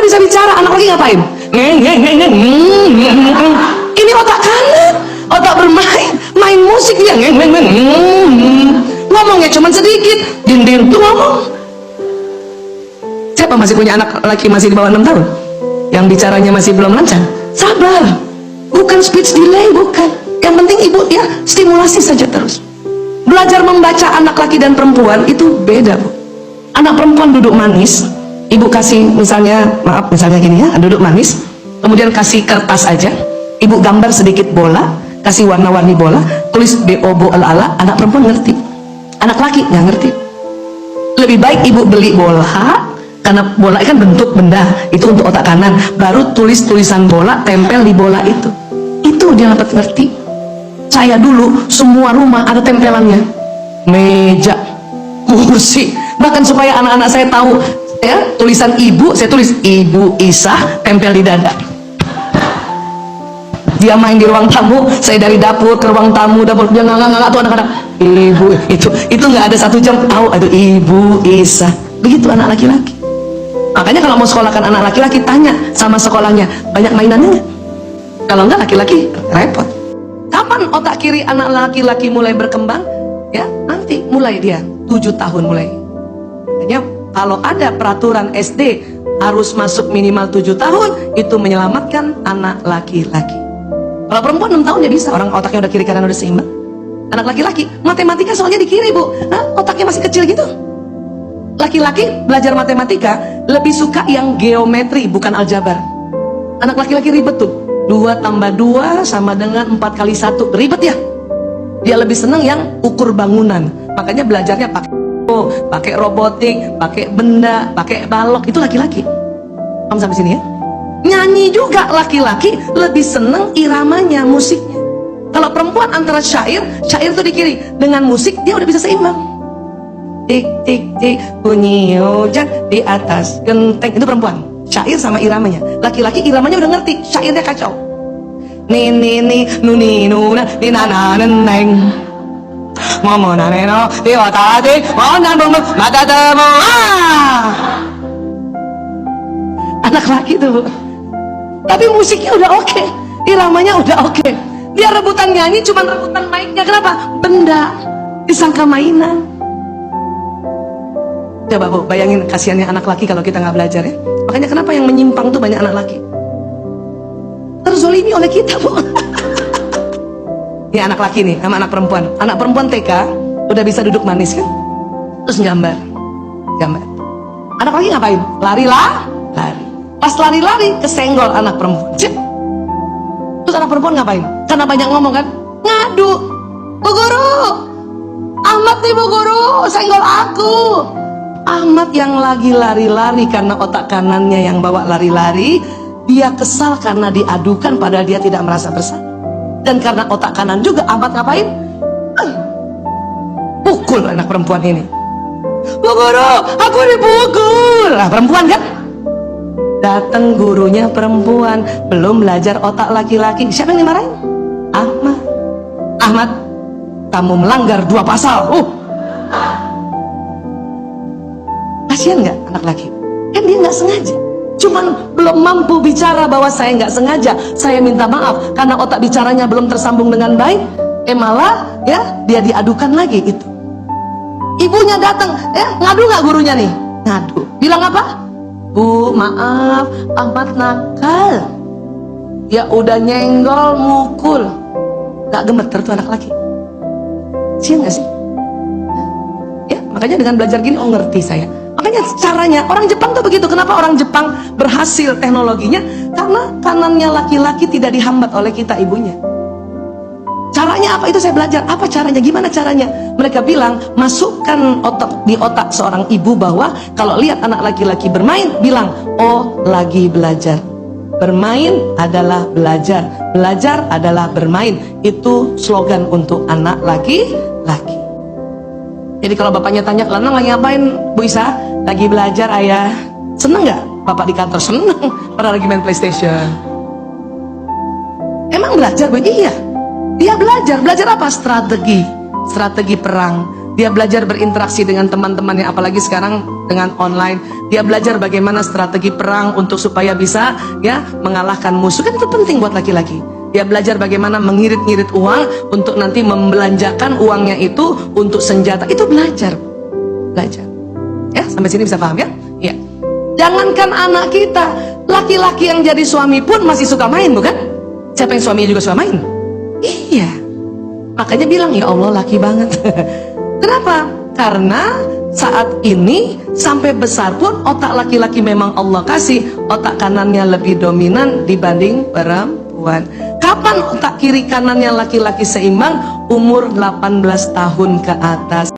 nggak bisa bicara, anak lagi ngapain? Ini otak kanan, otak bermain, main musik dia ngomongnya cuman sedikit, din tuh ngomong. Siapa masih punya anak laki masih di bawah 6 tahun? Yang bicaranya masih belum lancar? Sabar, bukan speech delay, bukan. Yang penting ibu ya stimulasi saja terus. Belajar membaca anak laki dan perempuan itu beda, Bu. Anak perempuan duduk manis, ibu kasih misalnya, maaf misalnya gini ya, duduk manis, kemudian kasih kertas aja, ibu gambar sedikit bola, kasih warna-warni bola, tulis B-O-B-O ala-ala, anak perempuan ngerti. Anak laki nggak ngerti. Lebih baik ibu beli bola, karena bola kan bentuk benda, itu untuk otak kanan, baru tulis tulisan bola, tempel di bola itu dia dapat ngerti. Saya dulu semua rumah ada tempelannya, meja, kursi, bahkan supaya anak-anak saya tahu ya, tulisan ibu, saya tulis Ibu Isah, tempel di dada. Dia main di ruang tamu, saya dari dapur ke ruang tamu, dapur dia nggak tuh anak-anak, ibu itu nggak ada 1 jam tahu, aduh Ibu Isah. Begitu anak laki-laki. Makanya kalau mau sekolahkan anak laki-laki, tanya sama sekolahnya banyak mainannya nggak? Kalau enggak, laki-laki repot. Kapan otak kiri anak laki-laki mulai berkembang? Ya nanti mulai dia 7 tahun mulai. Makanya kalau ada peraturan SD harus masuk minimal 7 tahun, itu menyelamatkan anak laki-laki. Kalau perempuan 6 tahun ya bisa, orang otaknya udah kiri kanan udah seimbang. Anak laki-laki matematika soalnya di kiri, Bu. Otaknya masih kecil gitu. Laki-laki belajar matematika lebih suka yang geometri, bukan aljabar. Anak laki-laki ribet tuh, 2 tambah 2 sama dengan 4 kali 1, ribet ya. Dia lebih seneng yang ukur bangunan, makanya belajarnya pakai robotik, pakai benda, pakai balok. Itu laki-laki. Kamu sampai sini ya? Nyanyi juga laki-laki lebih seneng iramanya, musiknya. Kalau perempuan antara syair tuh di kiri, dengan musik dia udah bisa seimbang. Tik tik tik bunyi hujan di atas genteng, itu perempuan. Syair sama iramanya. Laki-laki iramanya udah ngerti, syairnya kacau. Ni nuni nuna ni nana neneng ngomong nano di watati ngonan bung mata temu. Anak laki tuh, tapi musiknya udah oke, iramanya udah oke. Dia rebutan nyanyi, cuman rebutan mic-nya. Kenapa? Benda disangka mainan. Coba Bu, bayangin kasihannya anak laki kalau kita nggak belajar ya. Makanya kenapa yang menyimpang tuh banyak anak laki, terzolimi oleh kita, Bu. Ini anak laki nih sama anak perempuan. Anak perempuan TK udah bisa duduk manis kan, terus gambar. Anak laki ngapain? Lari. Pas lari kesenggol anak perempuan. Terus anak perempuan ngapain? Karena banyak ngomong kan, ngadu. Bu guru, Ahmad nih Bu guru, senggol aku. Ahmad yang lagi lari-lari karena otak kanannya yang bawa lari-lari, dia kesal karena diadukan padahal dia tidak merasa bersalah. Dan karena otak kanan juga, Ahmad ngapain? Pukul anak perempuan ini. Bu guru, aku dipukul. Nah, perempuan kan? Datang gurunya perempuan, belum belajar otak laki-laki. Siapa yang dimarahin? Ahmad, kamu melanggar 2 pasal. Kasihan nggak anak laki? Kan dia nggak sengaja, cuman belum mampu bicara bahwa saya nggak sengaja, saya minta maaf karena otak bicaranya belum tersambung dengan baik. Malah ya dia diadukan lagi itu. Ibunya datang, ngadu nggak gurunya nih? Ngadu. Bilang apa? Bu, maaf, Ahmad nakal. Ya udah nyenggol, mukul, nggak gemeter tuh anak laki. Sian nggak sih? Ya makanya dengan belajar gini, ngerti saya. Makanya caranya orang Jepang tuh begitu. Kenapa orang Jepang berhasil teknologinya? Karena kanannya laki-laki tidak dihambat oleh kita ibunya. Caranya apa? Itu saya belajar. Apa caranya? Gimana caranya? Mereka bilang, masukkan di otak seorang ibu bahwa kalau lihat anak laki-laki bermain, bilang, oh lagi belajar. Bermain adalah belajar, belajar adalah bermain. Itu slogan untuk anak laki-laki. Jadi kalau bapaknya tanya, Lanang lagi ngapain Bu Isa? Lagi belajar ayah. Seneng nggak bapak di kantor? Seneng. Orang lagi main PlayStation. Emang belajar Bu? Iya. Dia belajar. Belajar apa? Strategi perang, Dia belajar berinteraksi dengan teman-temannya, apalagi sekarang dengan online. Dia belajar bagaimana strategi perang untuk supaya bisa ya mengalahkan musuh. Kan itu penting buat laki-laki. Dia belajar bagaimana mengirit-ngirit uang untuk nanti membelanjakan uangnya itu untuk senjata. Itu belajar. Belajar. Ya, sampai sini bisa paham ya? Iya. Jangankan anak kita, laki-laki yang jadi suami pun masih suka main, bukan? Siapa yang suaminya juga suka main? Iya. Makanya bilang, ya Allah laki banget. Kenapa? Karena saat ini sampai besar pun otak laki-laki memang Allah kasih, otak kanannya lebih dominan dibanding perempuan. Kapan otak kiri kanannya laki-laki seimbang? Umur 18 tahun ke atas.